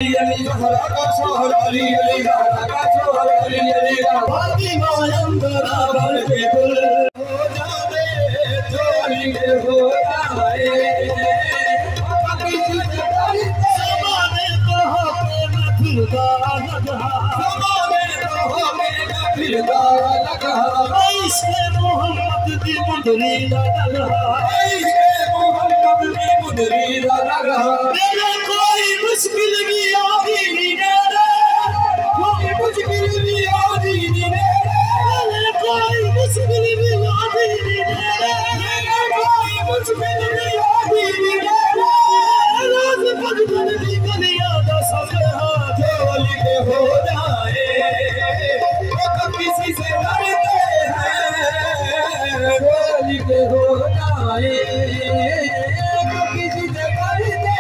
अली ज़हरा का शोहर अली अली ज़हरा का शोहर अली अली फातिमा अंदरा भर के गुल हो जावे जो अली के हो जाए ज़माने तो होके न फिरदा लगा ज़माने तो होके न फिरदा लगा ऐसे मोहम्मद दी मुंदरी लगा ऐसे मोहम्मद दी मुंदरी लगा मेरे कोई मुश्किल भी आती नहीं कोई मुश्किल भी आती नहीं कोई मुश्किल भी आती नहीं कोई मुश्किल भी आती नहीं रोज बचपन की गलियां का सफर जो अली के हो जाए वो कभी किसी से डरते हैं वो अली के हो जाए किसी से डरते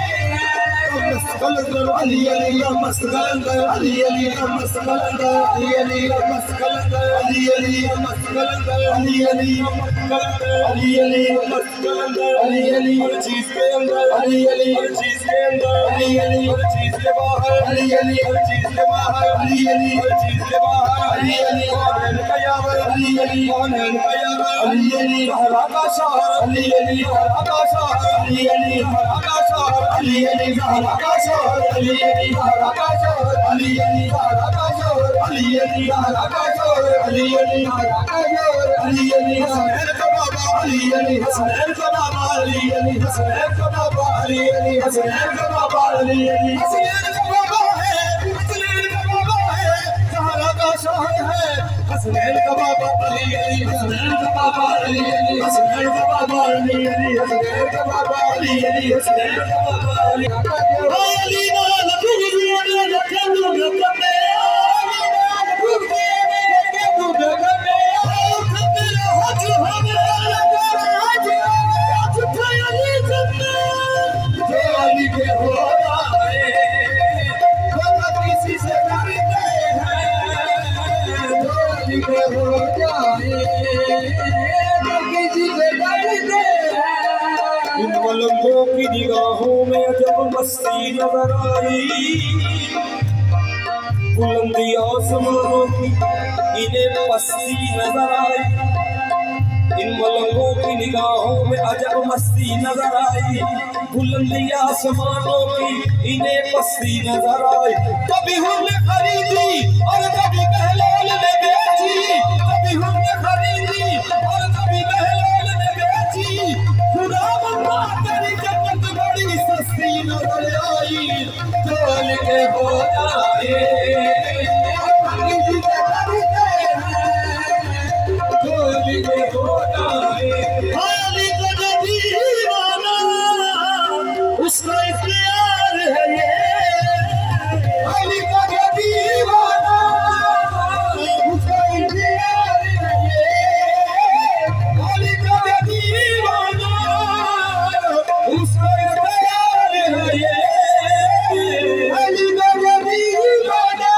Ali Ali mast kalanga Ali Ali mast kalanga Ali Ali mast kalanga Ali Ali mast kalanga Ali Ali mast kalanga Ali Ali mast kalanga Ali Ali हर चीज के अंदर Ali Ali हर चीज के अंदर Ali Ali हर चीज के बाहर Ali Ali हर चीज के बाहर Ali Ali हर चीज के बाहर Ali Ali कौन है का यावर Ali Ali कौन है का यावर Ali Ali ज़हरा का शोहर Ali Ali ज़हरा का शोहर Ali Ali ज़हरा का शोहर Ali Ali ज़हरा का शोहर Ali Ali ज़हरा का शोहर Ali Ali ज़हरा का शोहर Ali Ali ज़हरा का शोहर Ali Ali ज़हरा का शोहर Ali Ali हसनैन का बाबा Ali Ali हसनैन का बाबा Ali Ali हसनैन का बाबा Ali Ali हसनैन का बाबा Ali Ali हसनैन का बाबा है हसनैन का बाबा है ज़हरा का शोहर है हसनैन का बाबा Ali Ali हसनैन का बाबा Ali Ali हसनैन का बाबा Ali Ali हसनैन का बाबा Ali Ali हसनैन का बाबा Ali Ali इन मलकों की निगाहों में जब मस्ती नजर आई बुलंदी आसमानों की इन्हें मस्ती नजर आई इन मलकों की निगाहों में अजब मस्ती नजर आई बुलंदी आसमानों की इन्हें मस्ती नजर आई कभी हमने खरीदी और कभी बहलोल ने बेची कभी हमने खरीदी और कभी बहलोल ने बेची खुदा बंदा तेरी जन्नत बड़ी सस्ती नजर आई चोल के हो जाए उसका इख्तियार है ये अली का जो दीवाना उसका इख्तियार है ये अली का जो दीवाना उसका इख्तियार है ये अली का जो दीवाना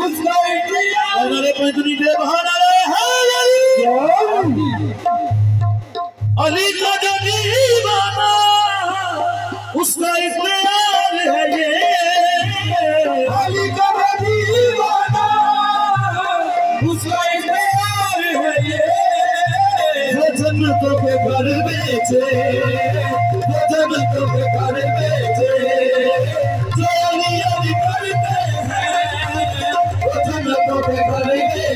उसका इख्तियार हमारे पैदनी पे बहाना अली का जो दीवाना उसका इख्तियार है ये अली का जो दीवाना उसका इख्तियार है ये वो जन्नतों के घर बेचे वो जन्नतों के घर बेचे जो अली अली करते हैं वो जन्नतों के घर बेचे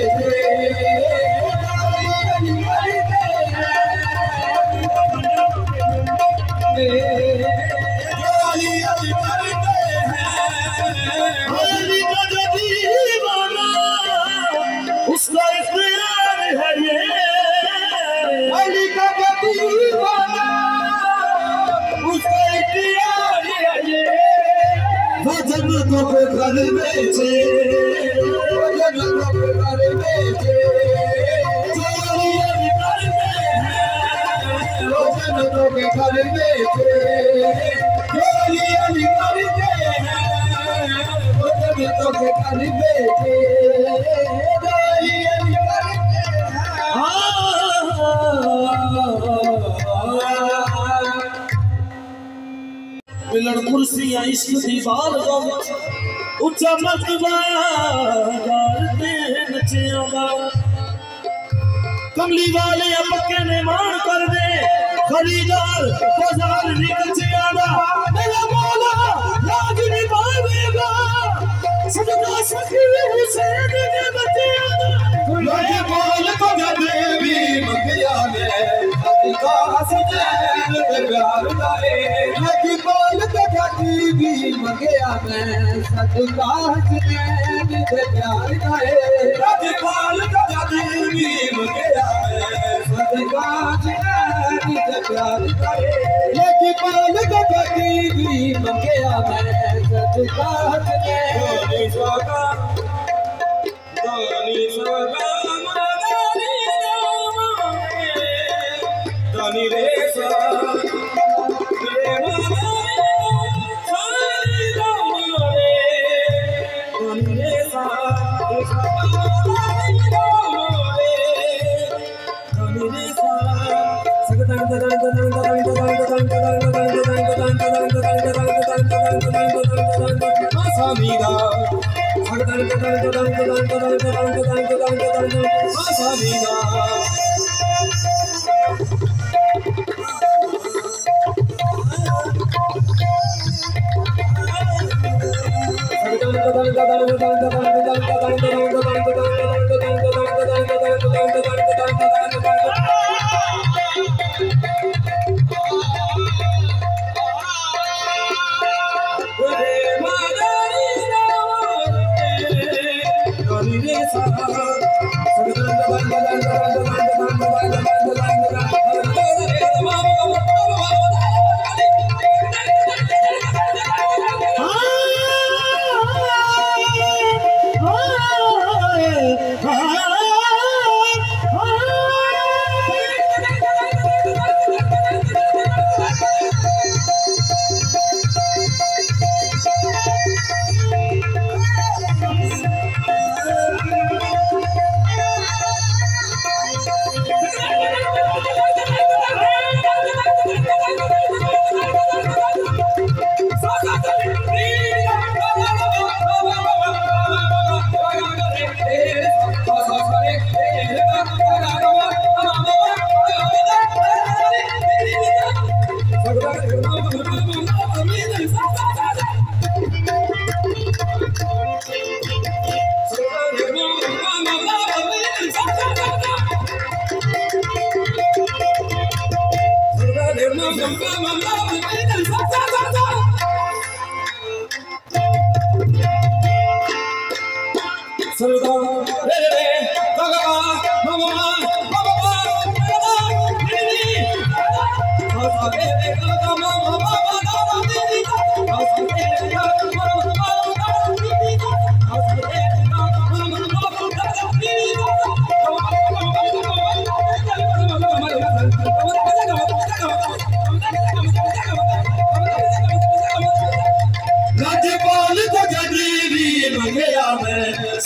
उसका इख्तियार है ये अली का जो दीवाना उसका इख्तियार है ये वो जन्नतों के घर बेचे वो जन्नतों के घर बेचे जो अली अली करते हैं वो जन्नतों के घर बेचे जो अली अली करते हैं वो जन्नतों के घर बेचे मिलन कुर्सियां इश्क दी बारगाह विच उच्चा मर्तबा करते नचियां दा कमली वाले पक्के ने मान कर दे खरीदार बाजार निकचिया दा मेरा मौला लाज निभावेगा सजदा सखी हुसैन दे बच्चिया दा लाज बोल तो देवी मंगिया ने सदका हसनैन दे प्यार दाए लाज बोल तो देवी मंगिया मैं सदका हसनैन दे प्यार दाए लाज बोल तो देवी मंगिया सदका हसनैन दे प्यार दाए लाज बोल तो देवी मंगिया मैं सदका हसनैन दानी सगा दानी रे सा रे मामा दानी रे सा दानी रे सा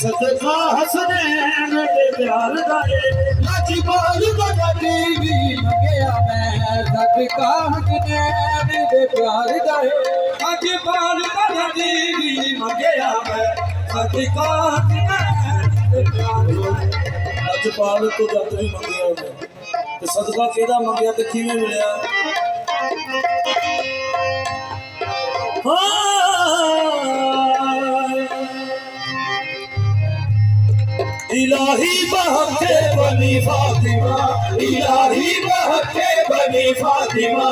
सदका हसनैन दे प्यार दाए लाजी बोल तो देवी मंगिया मैं सदका हसनैन दे प्यार दाए लाजी बोल तो देवी मंगिया मैं सदका हसनैन दे प्यार दाए लजपाल तो जद भी मंगिया मैं ते सदका केदा मंगिया ते किवें मिलिया इलाही बहके बनी फातिमा इलाही बहके बनी फातिमा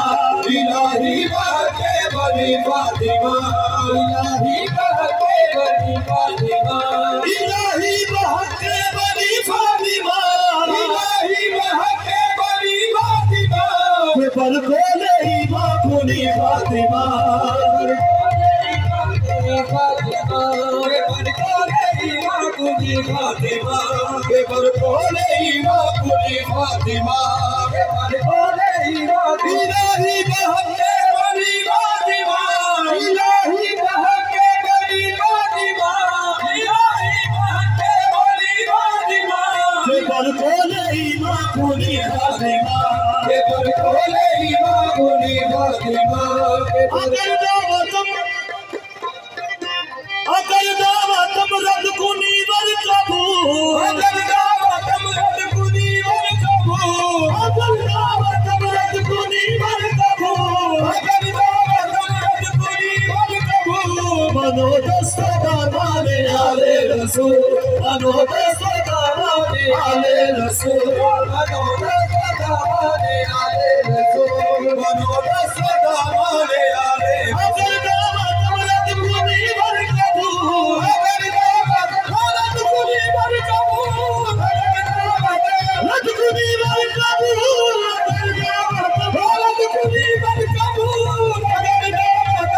इलाही बहके बनी फातिमा इलाही बहके बनी फातिमा इलाही बहके बनी फातिमा इलाही बहके बनी फातिमा के पर बोले ही मां कुनी फातिमा फातिमा के पर बोले मां कुली फातिमा के पर बोले इलाही बहके बनी फातिमा इलाही बहके बनी फातिमा इलाही बहके बनी फातिमा के पर बोले मां कुली फातिमा के पर बोले मां कुली फातिमा के पर बनो दोस्तों दामाने आले रसूल बनो दोस्तों दामाने आले रसूल बनो दोस्तों दामाने आले रसूल बनो दोस्तों दामाने आले अगर दामत औरत कुनी भर कबूल अगर दामत औरत कुनी भर कबूल अगर दामत औरत कुनी भर कबूल अगर दामत औरत कुनी भर कबूल अगर दामत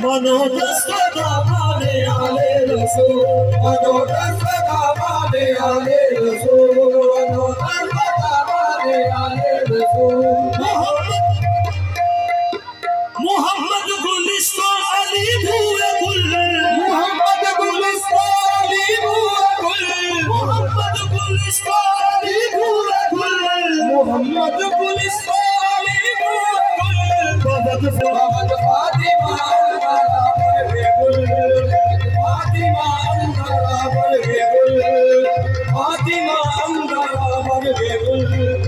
मनो दस्ता दामाने आले रसूल मनो दस्ता दामाने आले रसूल मनो दस्ता दामाने आले रसूल मोहम्मद गुलिस्तान अली भूए गुल मोहम्मद गुलिस्तान अली भूए गुल मोहम्मद गुलिस्तान अली भूए गुल मोहम्मद गुलिस्तान अली भूए गुल मोहम्मद फातिमा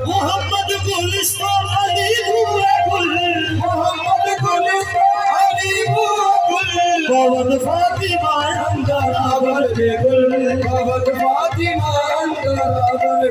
मोहम्मद गुलिस्तान अली भूए गुल मोहम्मद गुलिस्तान अली भूए गुल मोहम्मद फातिमा अंदरा बल गुल मोहम्मद फातिमा अंदरा बल